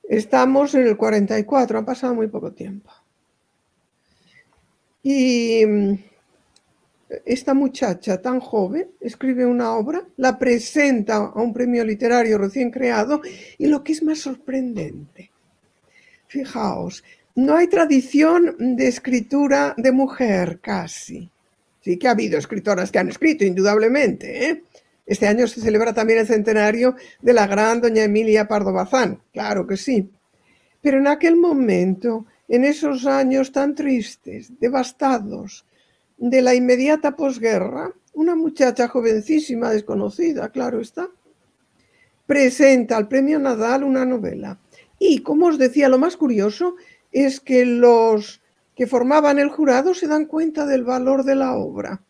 Estamos en el 44, ha pasado muy poco tiempo. Y esta muchacha tan joven escribe una obra, la presenta a un premio literario recién creado y lo que es más sorprendente, fijaos, no hay tradición de escritura de mujer casi. Sí que ha habido escritoras que han escrito, indudablemente, ¿eh? Este año se celebra también el centenario de la gran doña Emilia Pardo Bazán, claro que sí. Pero en aquel momento, en esos años tan tristes, devastados, de la inmediata posguerra, una muchacha jovencísima, desconocida, claro está, presenta al Premio Nadal una novela. Y, como os decía, lo más curioso es que los que formaban el jurado se dan cuenta del valor de la obra.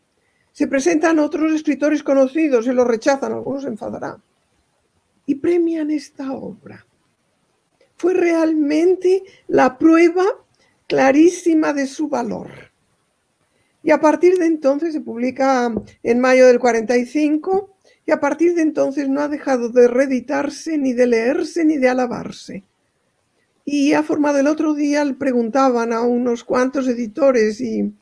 Se presentan otros escritores conocidos y lo rechazan, algunos se enfadarán. Y premian esta obra. Fue realmente la prueba clarísima de su valor. Y a partir de entonces se publica en mayo del 45 y a partir de entonces no ha dejado de reeditarse, ni de leerse, ni de alabarse. Y ha formado, el otro día le preguntaban a unos cuantos editores y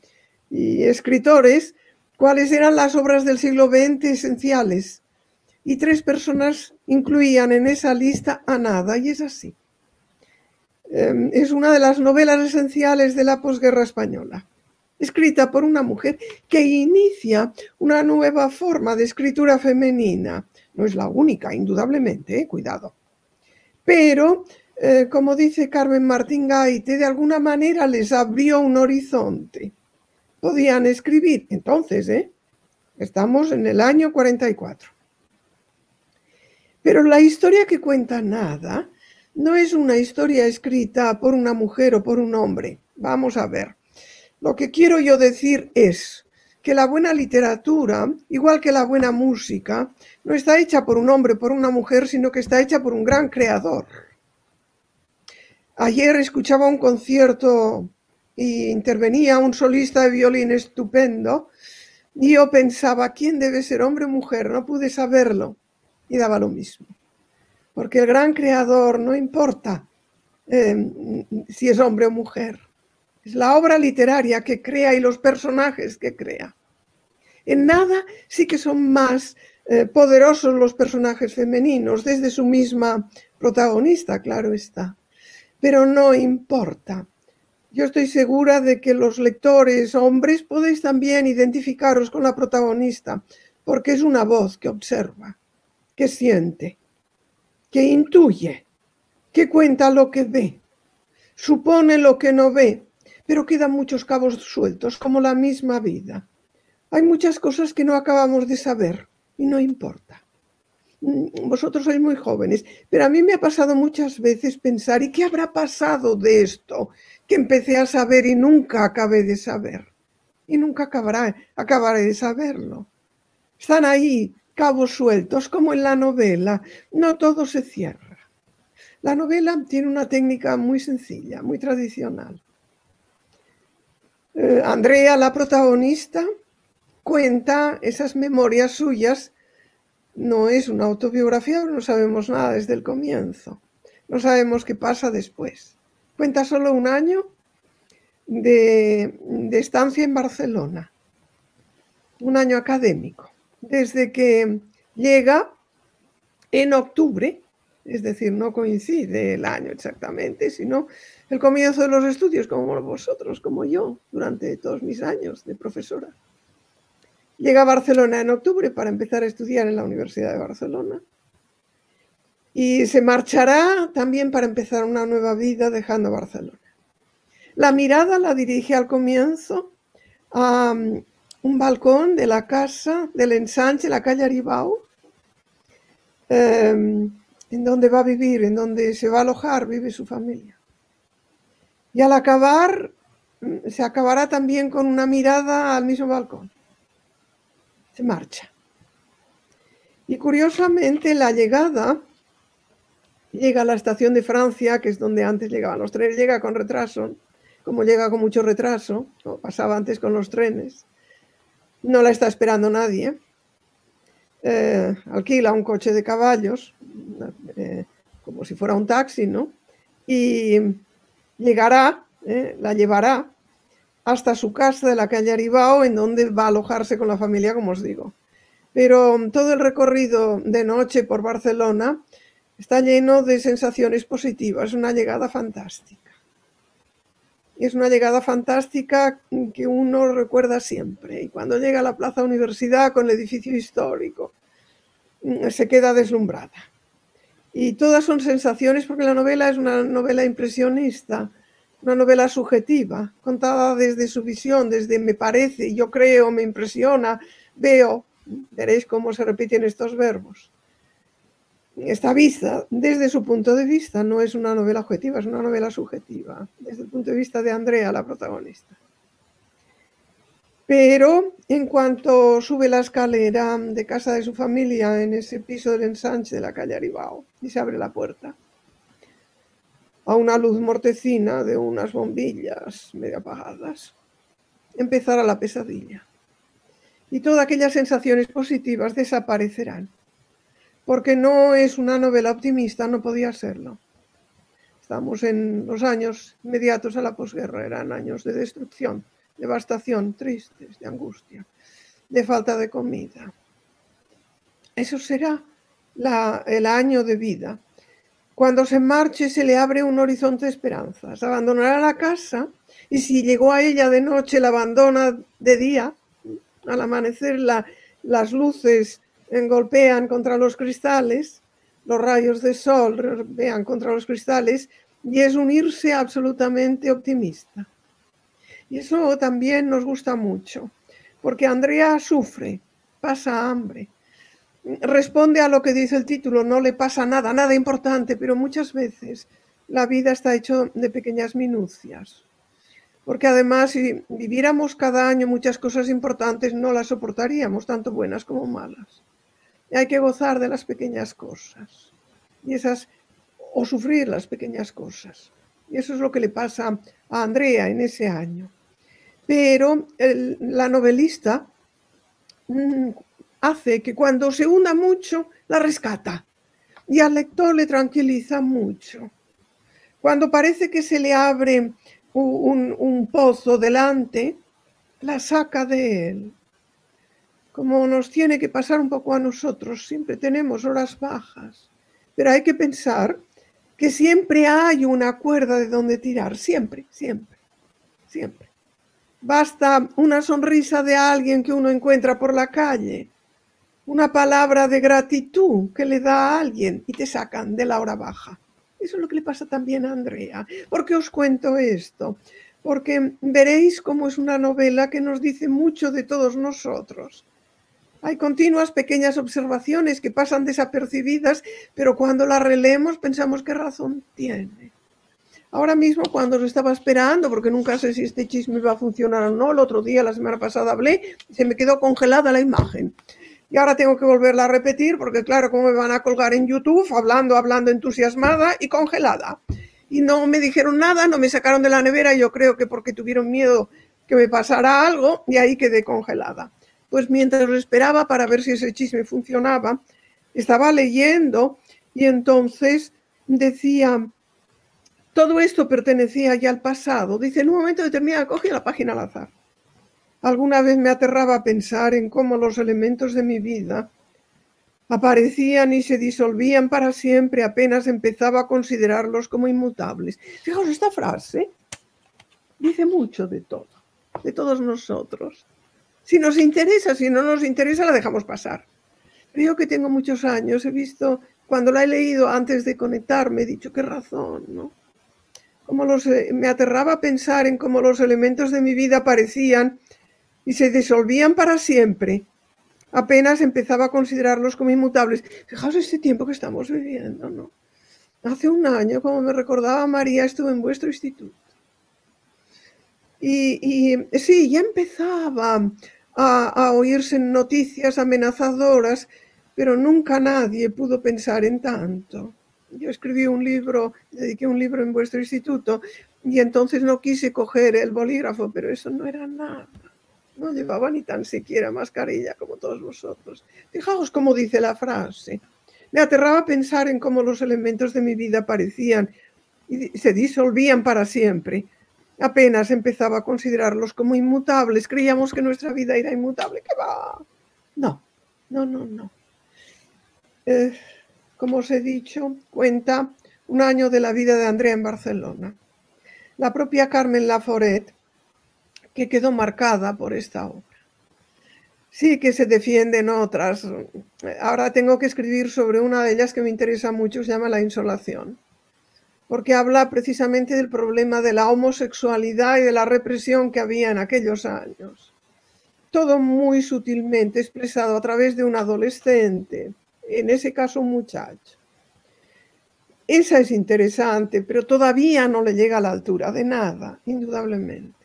escritores cuáles eran las obras del siglo XX esenciales. Y 3 personas incluían en esa lista a Nada, y es así. Es una de las novelas esenciales de la posguerra española, escrita por una mujer que inicia una nueva forma de escritura femenina. No es la única, indudablemente, cuidado. Pero, como dice Carmen Martín Gaite, de alguna manera les abrió un horizonte. Podían escribir, entonces, estamos en el año 44. Pero la historia que cuenta Nada no es una historia escrita por una mujer o por un hombre. Vamos a ver. Lo que quiero yo decir es que la buena literatura, igual que la buena música, no está hecha por un hombre o por una mujer, sino que está hecha por un gran creador. Ayer escuchaba un concierto y intervenía un solista de violín estupendo y yo pensaba, ¿quién debe ser, hombre o mujer? No pude saberlo y daba lo mismo. Porque el gran creador no importa si es hombre o mujer. Es la obra literaria que crea y los personajes que crea. En Nada sí que son más poderosos los personajes femeninos, desde su misma protagonista, claro está. Pero no importa. Yo estoy segura de que los lectores hombres podéis también identificaros con la protagonista, porque es una voz que observa, que siente, que intuye, que cuenta lo que ve, supone lo que no ve, pero quedan muchos cabos sueltos, como la misma vida. Hay muchas cosas que no acabamos de saber y no importa. Vosotros sois muy jóvenes, pero a mí me ha pasado muchas veces pensar, ¿y qué habrá pasado de esto que empecé a saber y nunca acabé de saber? Y nunca acabaré de saberlo. Están ahí cabos sueltos, como en la novela. No todo se cierra. La novela tiene una técnica muy sencilla, muy tradicional. Andrea, la protagonista, cuenta esas memorias suyas. No es una autobiografía, no sabemos nada desde el comienzo. No sabemos qué pasa después. Cuenta solo un año de estancia en Barcelona, un año académico, desde que llega en octubre, es decir, no coincide el año exactamente, sino el comienzo de los estudios, como vosotros, como yo, durante todos mis años de profesora. Llega a Barcelona en octubre para empezar a estudiar en la Universidad de Barcelona y se marchará también para empezar una nueva vida dejando Barcelona. La mirada la dirige al comienzo a un balcón de la casa del Ensanche, la calle Aribau, en donde va a vivir, en donde se va a alojar, vive su familia. Y al acabar, se acabará también con una mirada al mismo balcón. Se marcha. Y curiosamente la llegada, llega a la estación de Francia, que es donde antes llegaban los trenes, llega con retraso, como llega con mucho retraso, como pasaba antes con los trenes. No la está esperando nadie. Alquila un coche de caballos, como si fuera un taxi, ¿no? y la llevará hasta su casa de la calle Aribao, en donde va a alojarse con la familia, como os digo. Pero todo el recorrido de noche por Barcelona está lleno de sensaciones positivas, es una llegada fantástica. Es una llegada fantástica que uno recuerda siempre. Y cuando llega a la Plaza Universidad con el edificio histórico, se queda deslumbrada. Y todas son sensaciones, porque la novela es una novela impresionista, una novela subjetiva, contada desde su visión, desde me parece, yo creo, me impresiona, veo. Veréis cómo se repiten estos verbos. Está vista desde su punto de vista, no es una novela objetiva, es una novela subjetiva, desde el punto de vista de Andrea, la protagonista. Pero en cuanto sube la escalera de casa de su familia en ese piso del ensanche de la calle Aribao y se abre la puerta, a una luz mortecina de unas bombillas medio apagadas, empezará la pesadilla. Y todas aquellas sensaciones positivas desaparecerán. Porque no es una novela optimista, no podía serlo. Estamos en los años inmediatos a la posguerra, eran años de destrucción, devastación, tristes, de angustia, de falta de comida. Eso será el año de vida. Cuando se marche se le abre un horizonte de esperanzas. Abandonará la casa y si llegó a ella de noche la abandona de día. Al amanecer las luces golpean contra los cristales, los rayos de sol golpean contra los cristales y es unirse absolutamente optimista. Y eso también nos gusta mucho, porque Andrea sufre, pasa hambre, responde a lo que dice el título, no le pasa nada, nada importante, pero muchas veces la vida está hecha de pequeñas minucias. Porque además, si viviéramos cada año muchas cosas importantes, no las soportaríamos, tanto buenas como malas. Y hay que gozar de las pequeñas cosas. O sufrir las pequeñas cosas. Y eso es lo que le pasa a Andrea en ese año. Pero la novelista hace que cuando se hunda mucho, la rescata. Y al lector le tranquiliza mucho. Cuando parece que se le abre un pozo delante, la saca de él. Como nos tiene que pasar un poco a nosotros, siempre tenemos horas bajas, pero hay que pensar que siempre hay una cuerda de donde tirar, siempre, siempre, siempre. Basta una sonrisa de alguien que uno encuentra por la calle, una palabra de gratitud que le da a alguien y te sacan de la hora baja. Eso es lo que le pasa también a Andrea. ¿Por qué os cuento esto? Porque veréis cómo es una novela que nos dice mucho de todos nosotros. Hay continuas pequeñas observaciones que pasan desapercibidas, pero cuando las releemos pensamos qué razón tiene. Ahora mismo, cuando os estaba esperando, porque nunca sé si este chisme va a funcionar o no, el otro día, la semana pasada hablé, y se me quedó congelada la imagen. Y ahora tengo que volverla a repetir porque, claro, como me van a colgar en YouTube, hablando entusiasmada y congelada. Y no me dijeron nada, no me sacaron de la nevera, yo creo que porque tuvieron miedo que me pasara algo, y ahí quedé congelada. Pues mientras esperaba para ver si ese chisme funcionaba, estaba leyendo y entonces decía, todo esto pertenecía ya al pasado. Dice, en un momento determinado, cogí la página al azar. Alguna vez me aterraba pensar en cómo los elementos de mi vida aparecían y se disolvían para siempre apenas empezaba a considerarlos como inmutables. Fijaos, esta frase dice mucho de todo, de todos nosotros. Si nos interesa, si no nos interesa, la dejamos pasar. Pero yo que tengo muchos años, he visto, cuando la he leído antes de conectarme, he dicho, qué razón, ¿no? Me aterraba pensar en cómo los elementos de mi vida aparecían y se disolvían para siempre. Apenas empezaba a considerarlos como inmutables. Fijaos este tiempo que estamos viviendo, ¿no? Hace un año, como me recordaba María, estuve en vuestro instituto. Y sí, ya empezaba a oírse noticias amenazadoras, pero nunca nadie pudo pensar en tanto. Yo escribí un libro, dediqué un libro en vuestro instituto, y entonces no quise coger el bolígrafo, pero eso no era nada. No llevaba ni tan siquiera mascarilla como todos vosotros. Fijaos cómo dice la frase. Me aterraba pensar en cómo los elementos de mi vida aparecían y se disolvían para siempre. Apenas empezaba a considerarlos como inmutables. Creíamos que nuestra vida era inmutable. ¿Qué va? No, no, no, no. Como os he dicho, cuenta un año de la vida de Andrea en Barcelona. La propia Carmen Laforet, que quedó marcada por esta obra. Sí que se defienden otras. Ahora tengo que escribir sobre una de ellas que me interesa mucho, se llama La insolación, porque habla precisamente del problema de la homosexualidad y de la represión que había en aquellos años. Todo muy sutilmente expresado a través de un adolescente, en ese caso un muchacho. Esa es interesante, pero todavía no le llega a la altura de nada, indudablemente.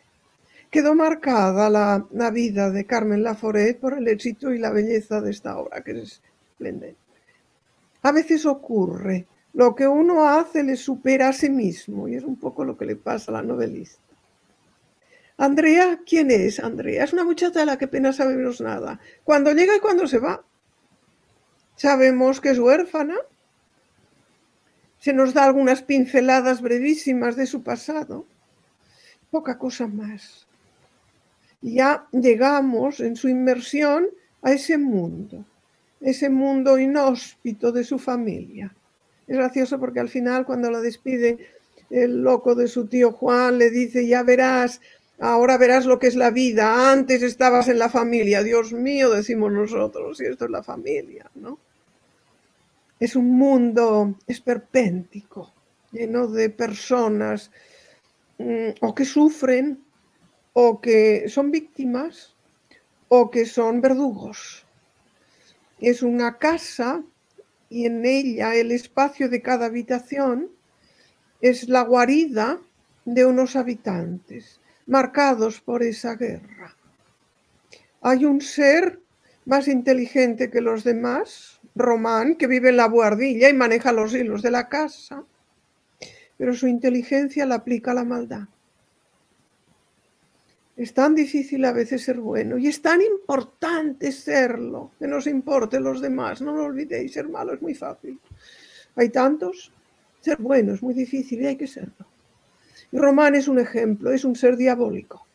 Quedó marcada la vida de Carmen Laforet por el éxito y la belleza de esta obra, que es esplendente. A veces ocurre, lo que uno hace le supera a sí mismo, y es un poco lo que le pasa a la novelista. Andrea, ¿quién es Andrea? Es una muchacha de la que apenas sabemos nada. Cuando llega y cuando se va. Sabemos que es huérfana. Se nos da algunas pinceladas brevísimas de su pasado. Poca cosa más. Ya llegamos en su inmersión a ese mundo inhóspito de su familia. Es gracioso porque al final, cuando la despide el loco de su tío Juan, le dice: ya verás, ahora verás lo que es la vida, antes estabas en la familia. Dios mío, decimos nosotros, y esto es la familia, ¿no? Es un mundo esperpéntico, lleno de personas o que sufren, o que son víctimas, o que son verdugos. Es una casa y en ella el espacio de cada habitación es la guarida de unos habitantes marcados por esa guerra. Hay un ser más inteligente que los demás, Román, que vive en la buhardilla y maneja los hilos de la casa, pero su inteligencia la aplica a la maldad. Es tan difícil a veces ser bueno y es tan importante serlo, que nos importe los demás. No lo olvidéis, ser malo es muy fácil. Hay tantos, ser bueno es muy difícil y hay que serlo. Y Román es un ejemplo, es un ser diabólico.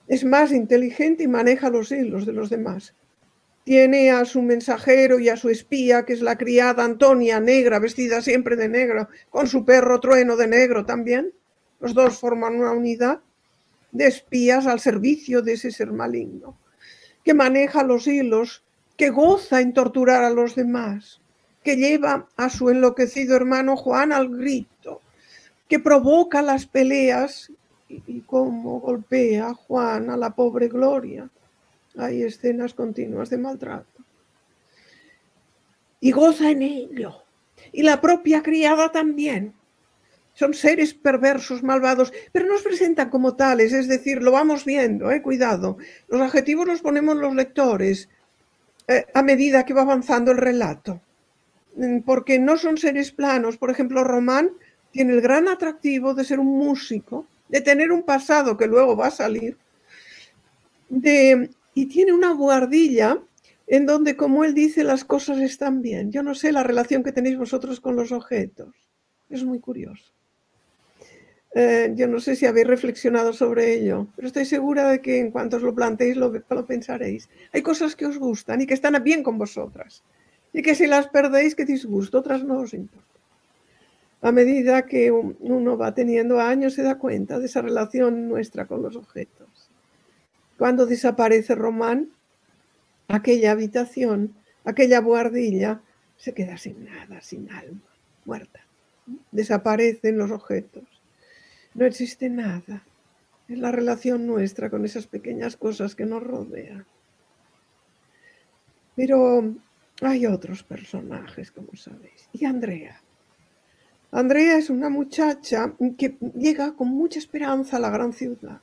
Es más inteligente y maneja los hilos de los demás. Tiene a su mensajero y a su espía, que es la criada Antonia, negra, vestida siempre de negro, con su perro Trueno de negro también. Los dos forman una unidad de espías al servicio de ese ser maligno, que maneja los hilos, que goza en torturar a los demás, que lleva a su enloquecido hermano Juan al grito, que provoca las peleas y cómo golpea a Juan a la pobre Gloria. Hay escenas continuas de maltrato. Y goza en ello. Y la propia criada también. Son seres perversos, malvados, pero nos presentan como tales, es decir, lo vamos viendo, cuidado. Los adjetivos los ponemos los lectores a medida que va avanzando el relato, porque no son seres planos. Por ejemplo, Román tiene el gran atractivo de ser un músico, de tener un pasado que luego va a salir, y tiene una buhardilla en donde, como él dice, las cosas están bien. Yo no sé la relación que tenéis vosotros con los objetos, es muy curioso. Yo no sé si habéis reflexionado sobre ello, pero estoy segura de que en cuanto os lo planteéis lo pensaréis. Hay cosas que os gustan y que están bien con vosotras, y que si las perdéis, qué disgusto, otras no os importa. A medida que uno va teniendo años se da cuenta de esa relación nuestra con los objetos. Cuando desaparece Román, aquella habitación, aquella buhardilla, se queda sin nada, sin alma, muerta. Desaparecen los objetos. No existe nada. Es la relación nuestra con esas pequeñas cosas que nos rodean. Pero hay otros personajes, como sabéis. Y Andrea. Andrea es una muchacha que llega con mucha esperanza a la gran ciudad.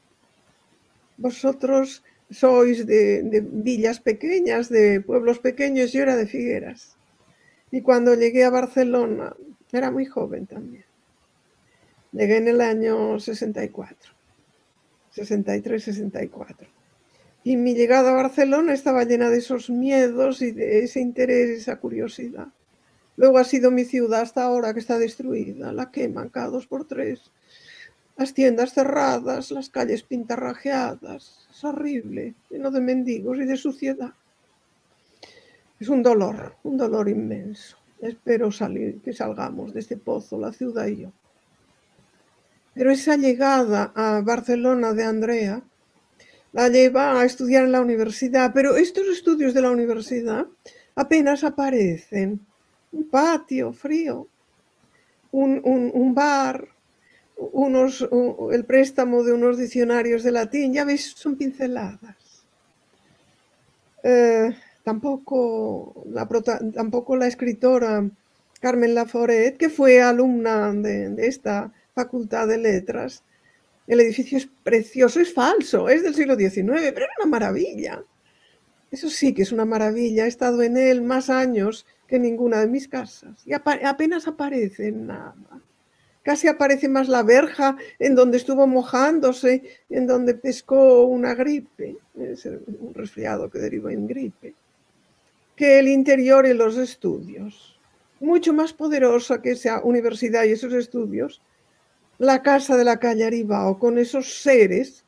Vosotros sois de villas pequeñas, de pueblos pequeños, yo era de Figueras. Y cuando llegué a Barcelona, era muy joven también. Llegué en el año 64, 63, 64. Y mi llegada a Barcelona estaba llena de esos miedos y de ese interés, esa curiosidad. Luego ha sido mi ciudad hasta ahora, que está destruida. La queman cada 2 por 3. Las tiendas cerradas, las calles pintarrajeadas. Es horrible, lleno de mendigos y de suciedad. Es un dolor inmenso. Espero que salgamos de este pozo, la ciudad y yo. Pero esa llegada a Barcelona de Andrea la lleva a estudiar en la universidad, pero estos estudios de la universidad apenas aparecen. Un patio frío, un bar, el préstamo de unos diccionarios de latín, ya ves, son pinceladas. Tampoco la escritora Carmen Laforet, que fue alumna de esta Facultad de Letras. El edificio es precioso, es falso, es del siglo XIX, pero era una maravilla. Eso sí que es una maravilla. He estado en él más años que ninguna de mis casas. Y apenas aparece nada. Casi aparece más la verja en donde estuvo mojándose, en donde pescó una gripe, es un resfriado que deriva en gripe, que el interior y los estudios. Mucho más poderosa que esa universidad y esos estudios, la casa de la calle Aribao, con esos seres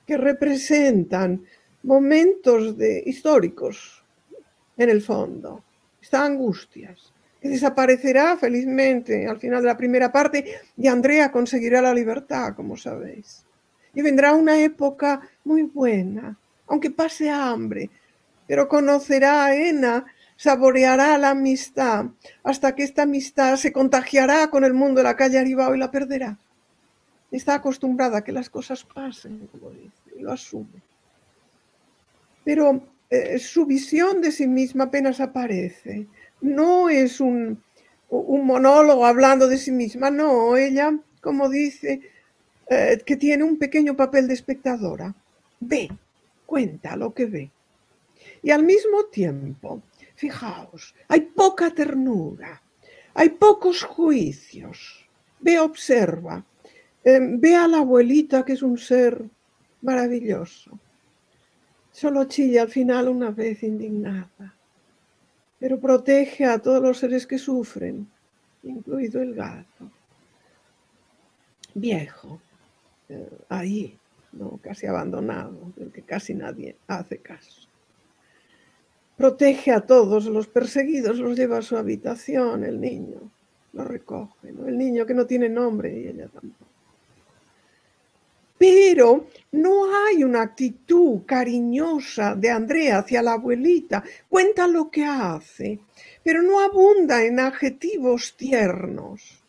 que representan momentos históricos en el fondo. Está Angustias, que desaparecerá felizmente al final de la primera parte y Andrea conseguirá la libertad, como sabéis. Y vendrá una época muy buena, aunque pase hambre, pero conocerá a Ena, saboreará la amistad, hasta que esta amistad se contagiará con el mundo de la calle Aribao y la perderá. Está acostumbrada a que las cosas pasen, como dice, y lo asume. Pero su visión de sí misma apenas aparece. No es un monólogo hablando de sí misma, no, ella, como dice, que tiene un pequeño papel de espectadora. Ve, cuenta lo que ve. Y al mismo tiempo, fijaos, hay poca ternura, hay pocos juicios. Ve, observa, ve a la abuelita, que es un ser maravilloso. Solo chilla al final una vez indignada, pero protege a todos los seres que sufren, incluido el gato. Viejo, ahí, ¿no? Casi abandonado, del que casi nadie hace caso. Protege a todos los perseguidos, los lleva a su habitación, el niño lo recoge, ¿no? El niño que no tiene nombre y ella tampoco. Pero no hay una actitud cariñosa de Andrea hacia la abuelita. Cuenta lo que hace, pero no abunda en adjetivos tiernos,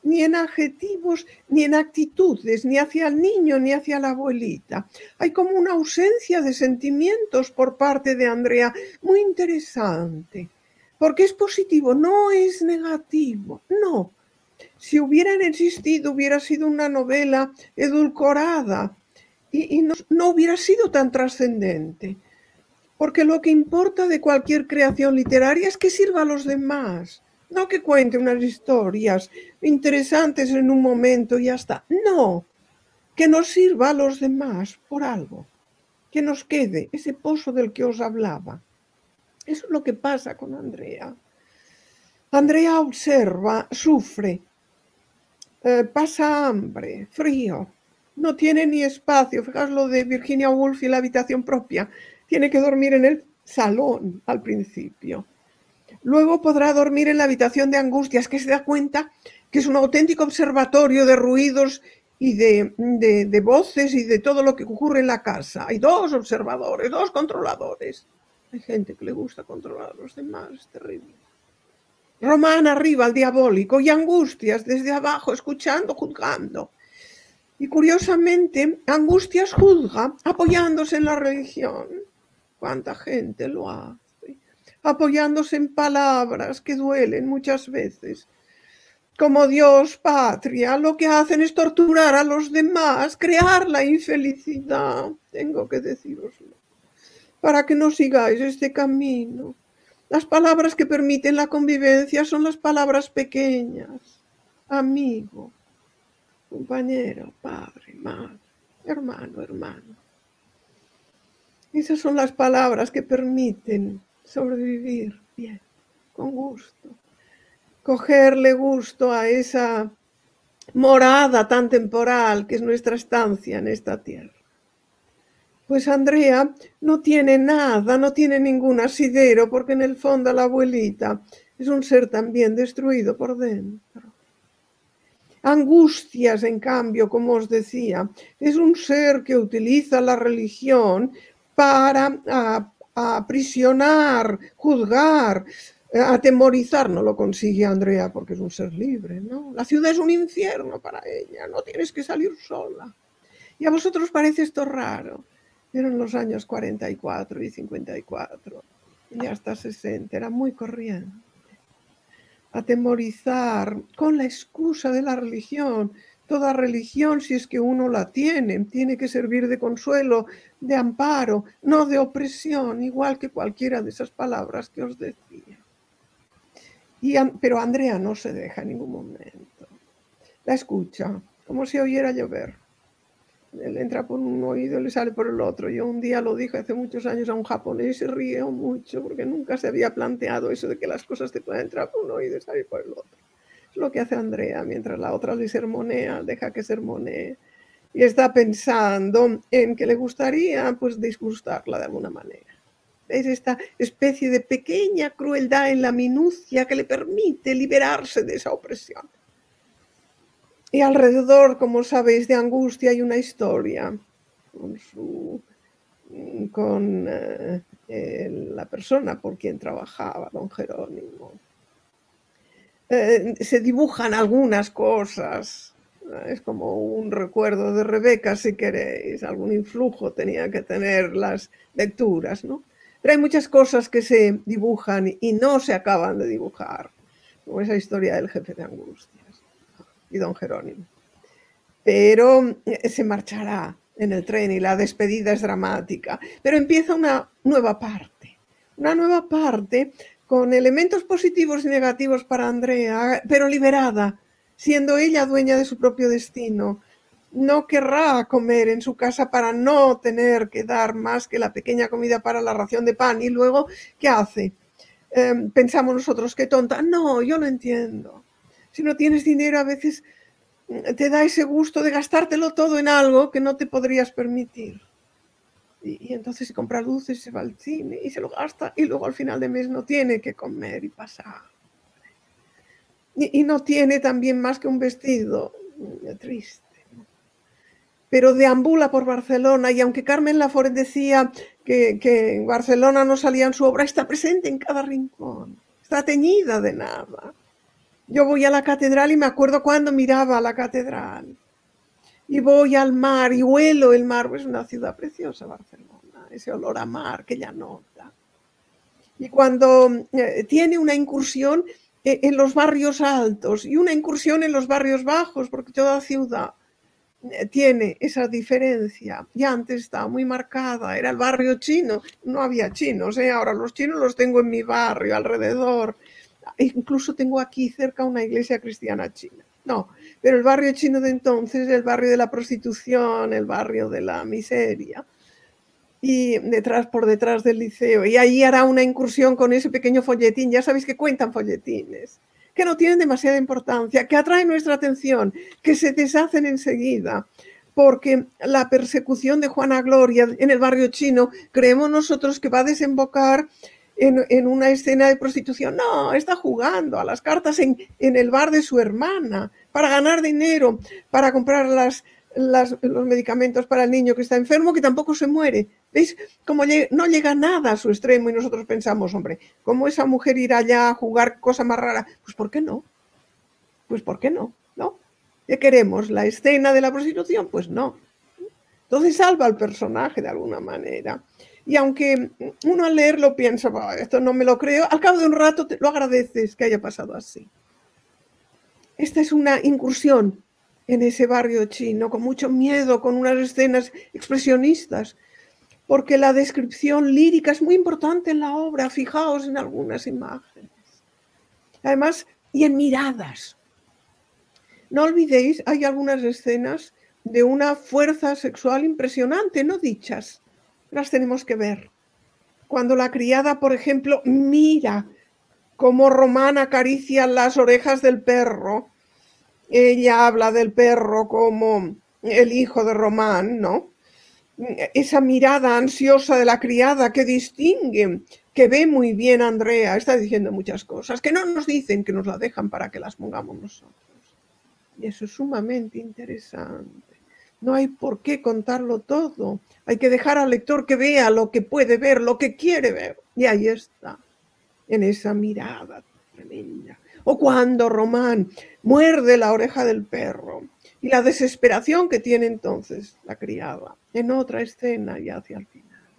ni en adjetivos, ni en actitudes, ni hacia el niño, ni hacia la abuelita. Hay como una ausencia de sentimientos por parte de Andrea, muy interesante, porque es positivo, no es negativo, no. Si hubieran existido, hubiera sido una novela edulcorada y no hubiera sido tan trascendente. Porque lo que importa de cualquier creación literaria es que sirva a los demás, no que cuente unas historias interesantes en un momento y ya está. No, que nos sirva a los demás por algo, que nos quede ese pozo del que os hablaba. Eso es lo que pasa con Andrea. Andrea observa, sufre, pasa hambre, frío, no tiene ni espacio. Fijaos lo de Virginia Woolf y la habitación propia. Tiene que dormir en el salón al principio. Luego podrá dormir en la habitación de Angustias, que se da cuenta que es un auténtico observatorio de ruidos y de voces y de todo lo que ocurre en la casa. Hay 2 observadores, 2 controladores. Hay gente que le gusta controlar a los demás, es terrible. Román arriba, el diabólico, y Angustias desde abajo, escuchando, juzgando. Y curiosamente, Angustias juzga apoyándose en la religión. ¿Cuánta gente lo hace? Apoyándose en palabras que duelen muchas veces. Como Dios, patria, lo que hacen es torturar a los demás, crear la infelicidad. Tengo que decíroslo, para que no sigáis este camino. Las palabras que permiten la convivencia son las palabras pequeñas. Amigo, compañero, padre, madre, hermano, hermano. Esas son las palabras que permiten sobrevivir bien, con gusto. cogerle gusto a esa morada tan temporal que es nuestra estancia en esta tierra. Pues Andrea no tiene nada, no tiene ningún asidero, porque en el fondo la abuelita es un ser también destruido por dentro. Angustias, en cambio, como os decía, es un ser que utiliza la religión para aprisionar, juzgar, atemorizar. No lo consigue Andrea porque es un ser libre, ¿no? La ciudad es un infierno para ella, no tienes que salir sola. Y a vosotros parece esto raro, pero en los años 44 y 54 y hasta 60 era muy corriente. Atemorizar con la excusa de la religión. Toda religión, si es que uno la tiene que servir de consuelo, de amparo, no de opresión, igual que cualquiera de esas palabras que os decía. Pero Andrea no se deja en ningún momento. La escucha, como si oyera llover. Le entra por un oído y le sale por el otro. Yo un día lo dije hace muchos años a un japonés y se rió mucho porque nunca se había planteado eso de que las cosas te puedan entrar por un oído y salir por el otro. Es lo que hace Andrea, mientras la otra le sermonea, deja que sermonee y está pensando en que le gustaría pues disgustarla de alguna manera. Es esta especie de pequeña crueldad en la minucia que le permite liberarse de esa opresión. Y alrededor, como sabéis, de Angustia hay una historia con la persona por quien trabajaba, don Jerónimo. Se dibujan algunas cosas, es como un recuerdo de Rebeca, si queréis, algún influjo tenía que tener las lecturas, ¿no? Pero hay muchas cosas que se dibujan y no se acaban de dibujar, como esa historia del jefe de Angustias y don Jerónimo. Pero se marchará en el tren y la despedida es dramática. Pero empieza una nueva parte con elementos positivos y negativos para Andrea, pero liberada, siendo ella dueña de su propio destino. No querrá comer en su casa para no tener que dar más que la pequeña comida para la ración de pan. Y luego, ¿qué hace? Pensamos nosotros, qué tonta. No, yo lo entiendo. Si no tienes dinero, a veces te da ese gusto de gastártelo todo en algo que no te podrías permitir. Y entonces se compra dulces, se va al cine y se lo gasta y luego al final de mes no tiene que comer y pasa. Y no tiene también más que un vestido triste. Pero deambula por Barcelona y aunque Carmen Laforet decía que en Barcelona no salía en su obra, está presente en cada rincón, está teñida de nada. Yo voy a la catedral y me acuerdo cuando miraba a la catedral. Y voy al mar y huelo el mar. Es una ciudad preciosa, Barcelona. Ese olor a mar que ella nota. Y cuando tiene una incursión en los barrios altos y una incursión en los barrios bajos, porque toda ciudad tiene esa diferencia. Ya antes estaba muy marcada. Era el barrio chino. No había chinos. Ahora los chinos los tengo en mi barrio, alrededor. Incluso tengo aquí cerca una iglesia cristiana china. No, pero el barrio chino de entonces, el barrio de la prostitución, el barrio de la miseria, y por detrás del liceo. Y ahí hará una incursión con ese pequeño folletín. Ya sabéis que cuentan folletines, que no tienen demasiada importancia, que atraen nuestra atención, que se deshacen enseguida. Porque la persecución de Juana Gloria en el barrio chino, creemos nosotros que va a desembocar en una escena de prostitución. No, está jugando a las cartas en el bar de su hermana para ganar dinero, para comprar los medicamentos para el niño que está enfermo, que tampoco se muere. ¿Veis? Como no llega nada a su extremo y nosotros pensamos, hombre, ¿cómo esa mujer irá allá a jugar cosa más rara? Pues ¿por qué no? Pues ¿por qué no? ¿No? ¿Qué queremos? ¿La escena de la prostitución? Pues no. Entonces salva al personaje de alguna manera. Y aunque uno al leerlo piensa, esto no me lo creo, al cabo de un rato te lo agradeces que haya pasado así. Esta es una incursión en ese barrio chino, con mucho miedo, con unas escenas expresionistas, porque la descripción lírica es muy importante en la obra. Fijaos en algunas imágenes. Además, y en miradas. No olvidéis, hay algunas escenas de una fuerza sexual impresionante, no dichas. Las tenemos que ver. Cuando la criada, por ejemplo, mira Cómo Román acaricia las orejas del perro. Ella habla del perro como el hijo de Román, ¿no? Esa mirada ansiosa de la criada que distingue, que ve muy bien a Andrea, está diciendo muchas cosas, que no nos dicen, que nos la dejan para que las pongamos nosotros. Y eso es sumamente interesante. No hay por qué contarlo todo. Hay que dejar al lector que vea lo que puede ver, lo que quiere ver. Y ahí está, en esa mirada tremenda. O cuando Román muerde la oreja del perro y la desesperación que tiene entonces la criada en otra escena y hacia el final.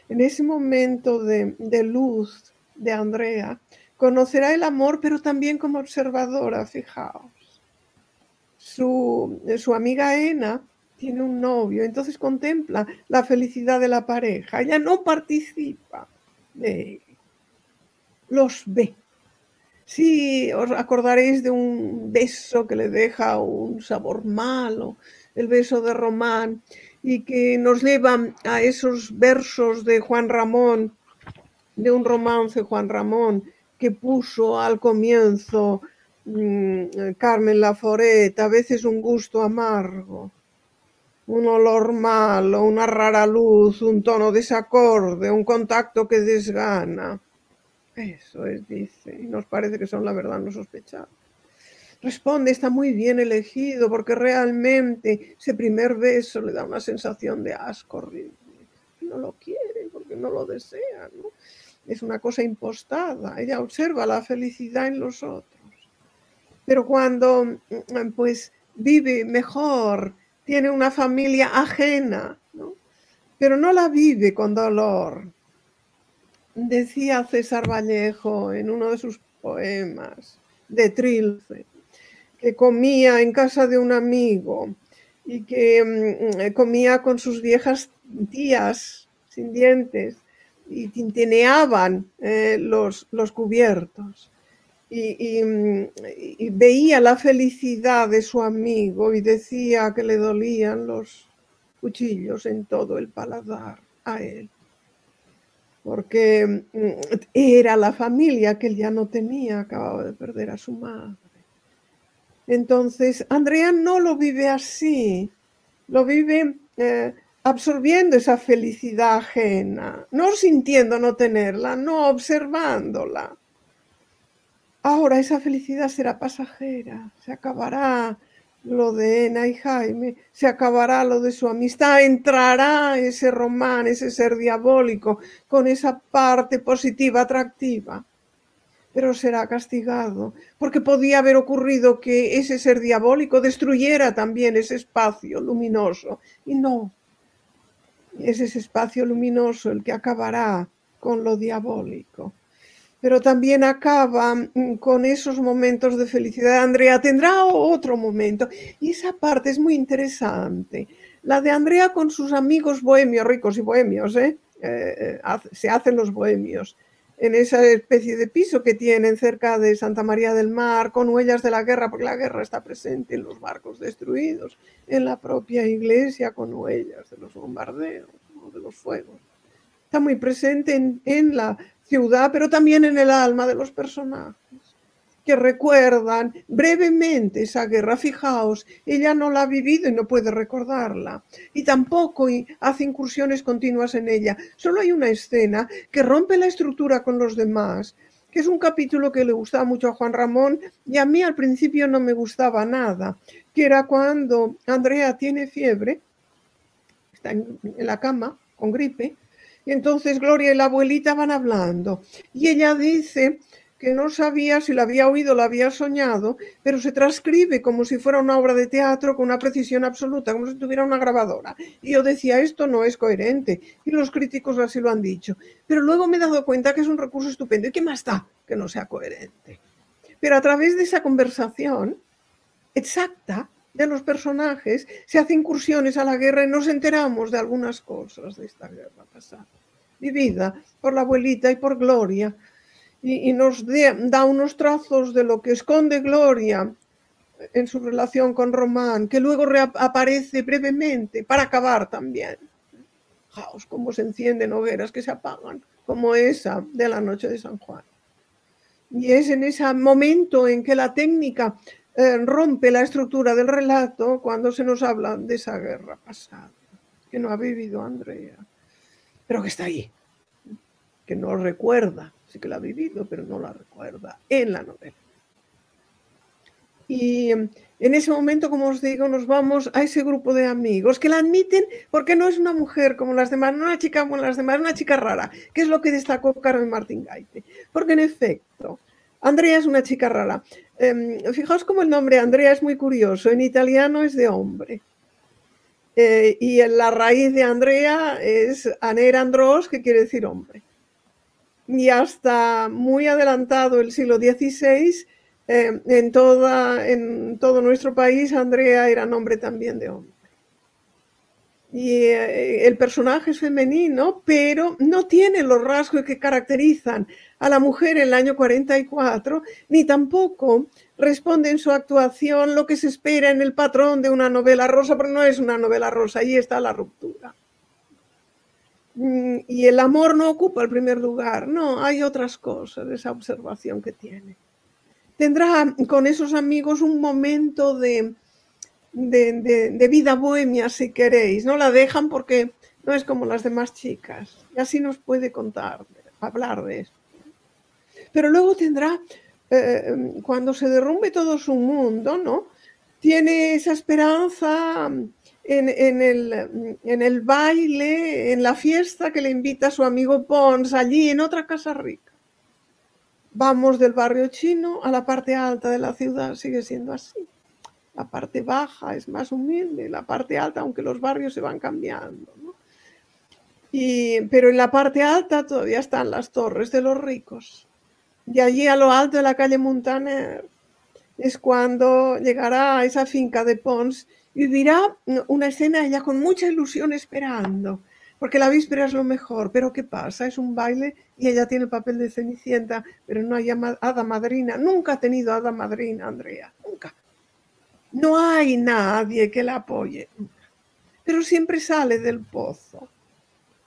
En ese momento de luz de Andrea, conocerá el amor, pero también como observadora, fijaos. Su amiga Ena tiene un novio, entonces contempla la felicidad de la pareja. Ella no participa de él, los ve. Sí, os acordaréis de un beso que le deja un sabor malo, el beso de Román, y que nos lleva a esos versos de Juan Ramón, de un romance Juan Ramón que puso al comienzo Carmen Laforet, a veces un gusto amargo, un olor malo, una rara luz, un tono desacorde, un contacto que desgana. Eso es, dice, y nos parece que son la verdad, no sospechamos. Responde, está muy bien elegido, porque realmente ese primer beso le da una sensación de asco horrible. No lo quiere, porque no lo desea, ¿no? Es una cosa impostada. Ella observa la felicidad en los otros. Pero cuando pues vive mejor, tiene una familia ajena, ¿no? Pero no la vive con dolor. Decía César Vallejo en uno de sus poemas de Trilce, que comía en casa de un amigo y que comía con sus viejas tías sin dientes y tintineaban los cubiertos. Y veía la felicidad de su amigo y decía que le dolían los cuchillos en todo el paladar a él, porque era la familia que él ya no tenía, acababa de perder a su madre. Entonces, Andrea no lo vive así, lo vive absorbiendo esa felicidad ajena, no sintiendo no tenerla, no observándola. Ahora esa felicidad será pasajera, se acabará lo de Ena y Jaime, se acabará lo de su amistad, entrará ese Román, ese ser diabólico, con esa parte positiva, atractiva, pero será castigado, porque podía haber ocurrido que ese ser diabólico destruyera también ese espacio luminoso, y no, es ese espacio luminoso el que acabará con lo diabólico. Pero también acaba con esos momentos de felicidad. Andrea tendrá otro momento y esa parte es muy interesante. La de Andrea con sus amigos bohemios, ricos y bohemios, se hacen los bohemios en esa especie de piso que tienen cerca de Santa María del Mar, con huellas de la guerra, porque la guerra está presente en los barcos destruidos, en la propia iglesia con huellas de los bombardeos, ¿no? De los fuegos. Está muy presente en la ciudad, pero también en el alma de los personajes, que recuerdan brevemente esa guerra. Fijaos, ella no la ha vivido y no puede recordarla, y tampoco hace incursiones continuas en ella. Solo hay una escena que rompe la estructura con los demás, que es un capítulo que le gustaba mucho a Juan Ramón y a mí al principio no me gustaba nada, que era cuando Andrea tiene fiebre, está en la cama con gripe, y entonces Gloria y la abuelita van hablando. Y ella dice que no sabía si la había oído o la había soñado, pero se transcribe como si fuera una obra de teatro con una precisión absoluta, como si tuviera una grabadora. Y yo decía, esto no es coherente. Y los críticos así lo han dicho. Pero luego me he dado cuenta que es un recurso estupendo. ¿Y qué más da que no sea coherente? Pero a través de esa conversación exacta de los personajes, se hace incursiones a la guerra y nos enteramos de algunas cosas de esta guerra pasada, vivida por la abuelita y por Gloria, y nos da unos trazos de lo que esconde Gloria en su relación con Román, que luego reaparece brevemente para acabar también. Fijaos cómo se encienden hogueras que se apagan, como esa de la noche de San Juan. Y es en ese momento en que la técnica rompe la estructura del relato cuando se nos habla de esa guerra pasada, que no ha vivido Andrea, pero que está ahí, que no recuerda, sí que la ha vivido, pero no la recuerda en la novela. Y en ese momento, como os digo, nos vamos a ese grupo de amigos que la admiten porque no es una mujer como las demás, no una chica como las demás, una chica rara, que es lo que destacó Carmen Martín Gaite. Porque en efecto, Andrea es una chica rara. Fijaos cómo el nombre Andrea es muy curioso, en italiano es de hombre. Y la raíz de Andrea es aner andros, que quiere decir hombre. Y hasta muy adelantado el siglo XVI, en todo nuestro país, Andrea era nombre también de hombre. Y el personaje es femenino, pero no tiene los rasgos que caracterizan a la mujer en el año 44, ni tampoco responde en su actuación lo que se espera en el patrón de una novela rosa, porque no es una novela rosa, ahí está la ruptura. Y el amor no ocupa el primer lugar, no, hay otras cosas, esa observación que tiene. Tendrá con esos amigos un momento de vida bohemia, si queréis, no la dejan porque no es como las demás chicas, y así nos puede contar, hablar de eso. Pero luego tendrá, cuando se derrumbe todo su mundo, ¿no? Tiene esa esperanza en el baile, en la fiesta que le invita a su amigo Pons, allí en otra casa rica. Vamos del barrio chino a la parte alta de la ciudad, sigue siendo así. La parte baja es más humilde, la parte alta, aunque los barrios se van cambiando, ¿no? Pero en la parte alta todavía están las torres de los ricos. Y allí a lo alto de la calle Montaner es cuando llegará a esa finca de Pons y vivirá una escena ella con mucha ilusión esperando, porque la víspera es lo mejor. Pero ¿qué pasa? Es un baile y ella tiene el papel de Cenicienta, pero no hay hada madrina. Nunca ha tenido hada madrina, Andrea, nunca. No hay nadie que la apoye, pero siempre sale del pozo.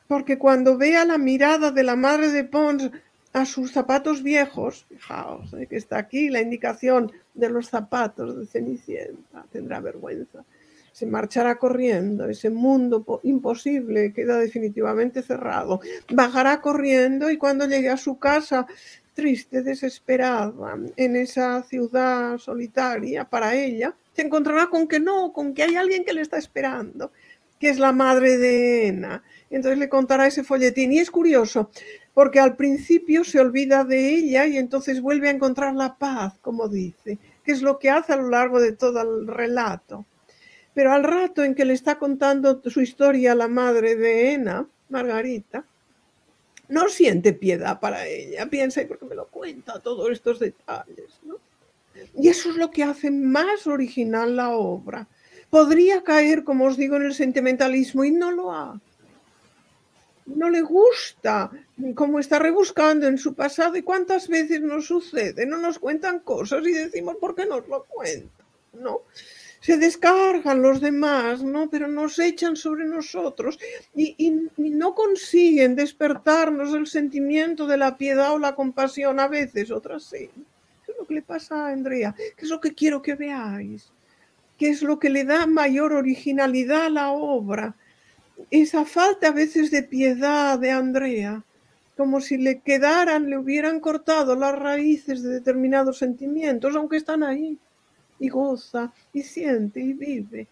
Porque cuando vea la mirada de la madre de Pons a sus zapatos viejos, fijaos, que está aquí la indicación de los zapatos de Cenicienta, tendrá vergüenza. Se marchará corriendo, ese mundo imposible queda definitivamente cerrado. Bajará corriendo y cuando llegue a su casa, triste, desesperada, en esa ciudad solitaria para ella, se encontrará con que no, con que hay alguien que le está esperando, que es la madre de Ena. Entonces le contará ese folletín. Y es curioso, porque al principio se olvida de ella y entonces vuelve a encontrar la paz, como dice, que es lo que hace a lo largo de todo el relato. Pero al rato en que le está contando su historia a la madre de Ena, Margarita, no siente piedad para ella, piensa, ¿y por qué me lo cuenta todos estos detalles? ¿No? Y eso es lo que hace más original la obra. Podría caer, como os digo, en el sentimentalismo y no lo hace. No le gusta, como está rebuscando en su pasado. ¿Y cuántas veces nos sucede? No nos cuentan cosas y decimos, ¿por qué nos lo cuentan? ¿No? Se descargan los demás, ¿no? Pero nos echan sobre nosotros y no consiguen despertarnos el sentimiento de la piedad o la compasión, a veces, otras sí. ¿Qué es lo que le pasa a Andrea? ¿Qué es lo que quiero que veáis? ¿Qué es lo que le da mayor originalidad a la obra? Esa falta a veces de piedad de Andrea, como si le hubieran cortado las raíces de determinados sentimientos, aunque están ahí, y goza, y siente, y vive,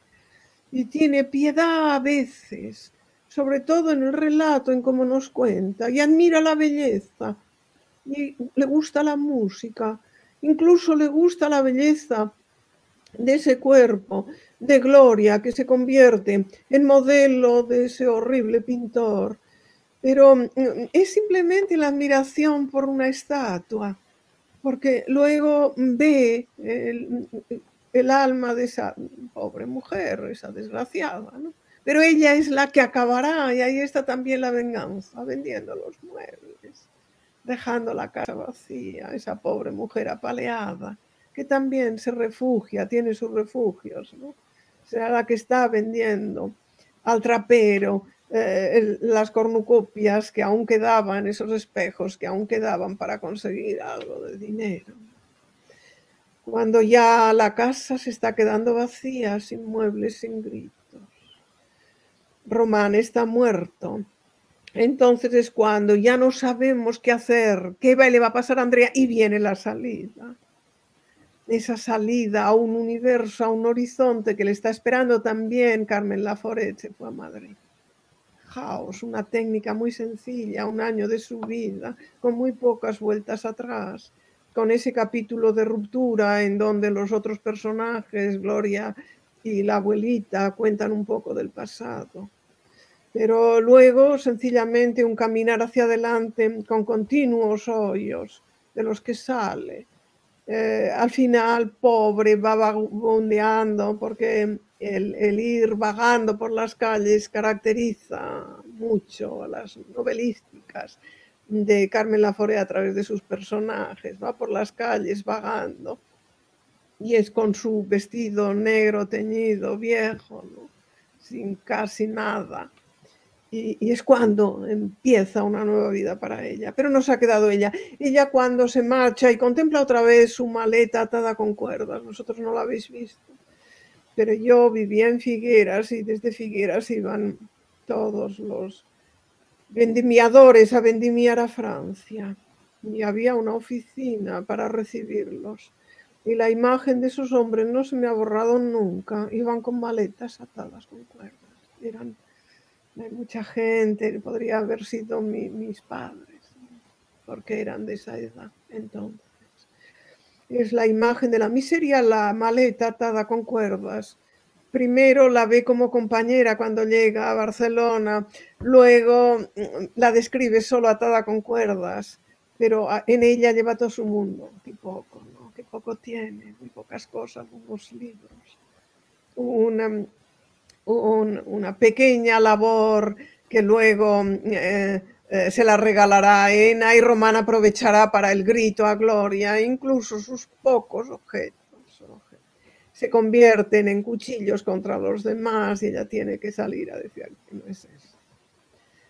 y tiene piedad a veces, sobre todo en el relato, en cómo nos cuenta, y admira la belleza, y le gusta la música, incluso le gusta la belleza de ese cuerpo de Gloria que se convierte en modelo de ese horrible pintor. Pero es simplemente la admiración por una estatua, porque luego ve el alma de esa pobre mujer, esa desgraciada, ¿no? Pero ella es la que acabará, y ahí está también la venganza, vendiendo los muebles, dejando la casa vacía, esa pobre mujer apaleada, que también se refugia, tiene sus refugios, ¿no? Será la que está vendiendo al trapero las cornucopias que aún quedaban, esos espejos que aún quedaban para conseguir algo de dinero. Cuando ya la casa se está quedando vacía, sin muebles, sin gritos. Román está muerto. Entonces es cuando ya no sabemos qué hacer, qué le va a pasar a Andrea, y viene la salida. Esa salida a un universo, a un horizonte que le está esperando también. Carmen Laforet se fue a Madrid. House, una técnica muy sencilla, un año de su vida, con muy pocas vueltas atrás, con ese capítulo de ruptura en donde los otros personajes, Gloria y la abuelita, cuentan un poco del pasado. Pero luego, sencillamente, un caminar hacia adelante con continuos hoyos de los que sale. Al final, pobre, va vagabundeando, porque el ir vagando por las calles caracteriza mucho a las novelísticas de Carmen Laforet a través de sus personajes. Va por las calles vagando y es con su vestido negro teñido, viejo, ¿no? Sin casi nada. Y es cuando empieza una nueva vida para ella. Pero no se ha quedado ella. Ella cuando se marcha y contempla otra vez su maleta atada con cuerdas. Vosotros no la habéis visto. Pero yo vivía en Figueras y desde Figueras iban todos los vendimiadores a vendimiar a Francia. Y había una oficina para recibirlos. Y la imagen de esos hombres no se me ha borrado nunca. Iban con maletas atadas con cuerdas. Hay mucha gente, podría haber sido mis padres, porque eran de esa edad. Entonces, es la imagen de la miseria, la maleta atada con cuerdas. Primero la ve como compañera cuando llega a Barcelona, luego la describe solo atada con cuerdas, pero en ella lleva todo su mundo, que poco, ¿no? Que poco tiene, muy pocas cosas, unos libros, una pequeña labor que luego se la regalará a Ena, y Román aprovechará para el grito a Gloria. Incluso sus pocos objetos se convierten en cuchillos contra los demás y ella tiene que salir a decir que no es eso.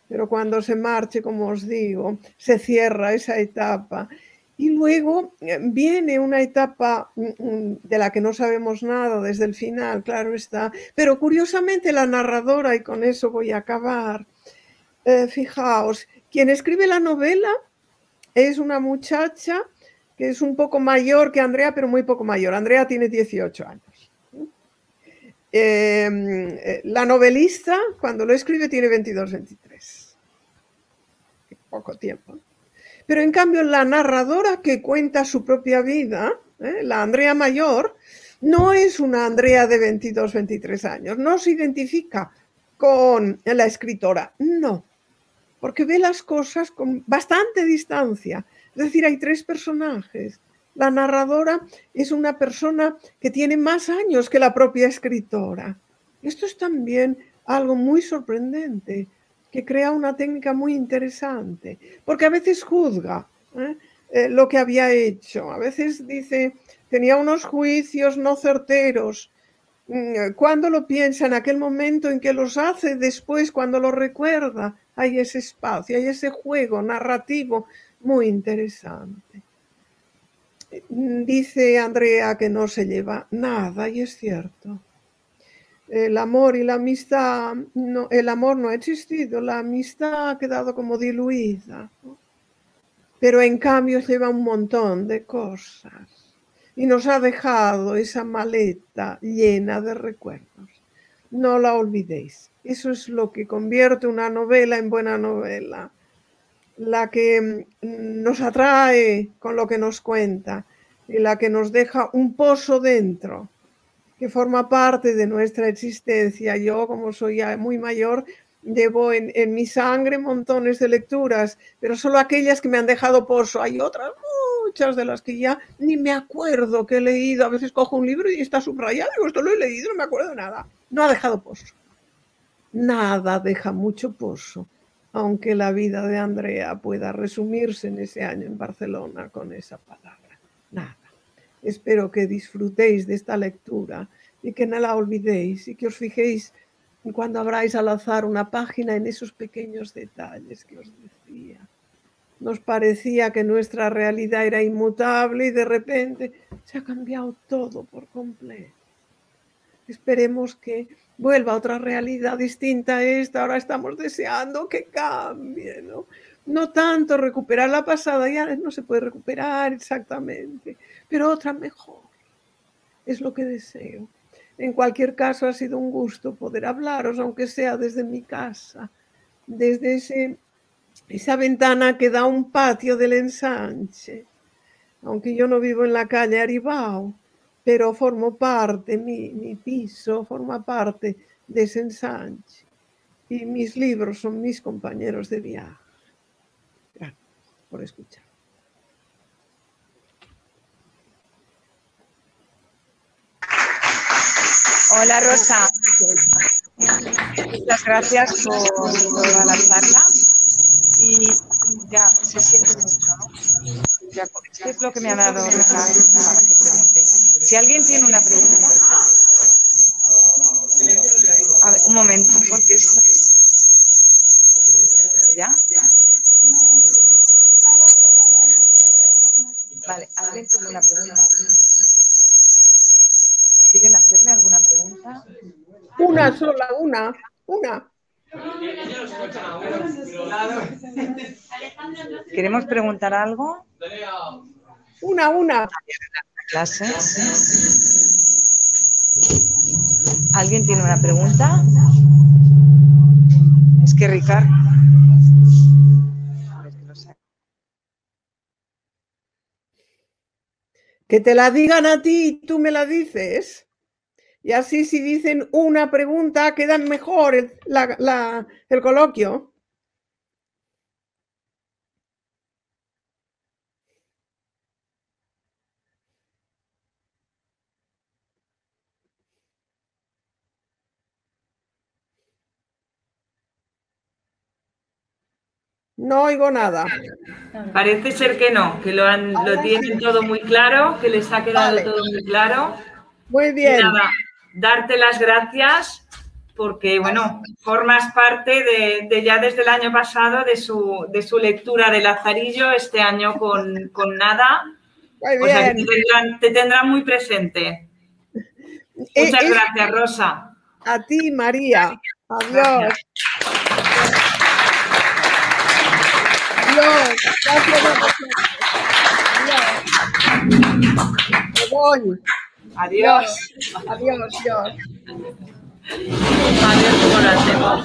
Pero cuando se marche, como os digo, se cierra esa etapa. Y luego viene una etapa de la que no sabemos nada desde el final, claro está. Pero curiosamente la narradora, y con eso voy a acabar, fijaos, quien escribe la novela es una muchacha que es un poco mayor que Andrea, pero muy poco mayor. Andrea tiene 18 años. La novelista, cuando lo escribe, tiene 22, 23. Poco tiempo. Pero en cambio la narradora que cuenta su propia vida, la Andrea mayor, no es una Andrea de 22, 23 años, no se identifica con la escritora, no, porque ve las cosas con bastante distancia. Es decir, hay tres personajes. La narradora es una persona que tiene más años que la propia escritora. Esto es también algo muy sorprendente, que crea una técnica muy interesante, porque a veces juzga lo que había hecho, a veces dice, tenía unos juicios no certeros. Cuando lo piensa en aquel momento en que los hace, después cuando lo recuerda, hay ese espacio, hay ese juego narrativo muy interesante. Dice Andrea que no se lleva nada, y es cierto. El amor y la amistad, no, el amor no ha existido, la amistad ha quedado como diluida, ¿no? Pero en cambio lleva un montón de cosas y nos ha dejado esa maleta llena de recuerdos. No la olvidéis. Eso es lo que convierte una novela en buena novela, la que nos atrae con lo que nos cuenta y la que nos deja un pozo dentro, que forma parte de nuestra existencia. Yo, como soy ya muy mayor, llevo en mi sangre montones de lecturas, pero solo aquellas que me han dejado pozo. Hay otras muchas de las que ya ni me acuerdo que he leído. A veces cojo un libro y está subrayado, digo, esto lo he leído, no me acuerdo de nada. No ha dejado pozo. Nada deja mucho pozo, aunque la vida de Andrea pueda resumirse en ese año en Barcelona con esa palabra. Nada. Espero que disfrutéis de esta lectura y que no la olvidéis y que os fijéis Y cuando abráis al azar una página, en esos pequeños detalles que os decía, nos parecía que nuestra realidad era inmutable y de repente se ha cambiado todo por completo. Esperemos que vuelva a otra realidad distinta a esta. Ahora estamos deseando que cambie, ¿no? No tanto recuperar la pasada, ya no se puede recuperar exactamente, pero otra mejor. Es lo que deseo. En cualquier caso, ha sido un gusto poder hablaros, aunque sea desde mi casa, desde esa ventana que da a un patio del ensanche. Aunque yo no vivo en la calle Aribao, pero formo parte, mi piso forma parte de ese ensanche. Y mis libros son mis compañeros de viaje. Gracias por escuchar. Hola Rosa, muchas gracias por toda la charla y ya se siente mucho, ¿no? Ya, esto es lo que me ha dado Ricardo para que pregunte. Si alguien tiene una pregunta, a ver, un momento, porque esto... ¿Ya? Vale, ¿alguien tiene una pregunta? ¿Quieren hacerme alguna pregunta? Una sola, una. ¿Queremos preguntar algo? Una. Clase. ¿Alguien tiene una pregunta? Es que Ricardo... Que te la digan a ti y tú me la dices. Y así si dicen una pregunta, queda mejor el coloquio. No oigo nada. Parece ser que no, que lo tienen todo muy claro, que les ha quedado todo muy claro. Muy bien. Y nada, darte las gracias porque, bueno, formas parte de ya desde el año pasado de su lectura de Lazarillo, este año con Nada. Muy bien. O sea, que te tendrán muy presente. Muchas gracias, Rosa. A ti, María. Adiós. Adiós. Gracias a vosotros. Adiós. Me voy. Adiós. Adiós, Dios. Adiós, ¿cómo lo hacemos?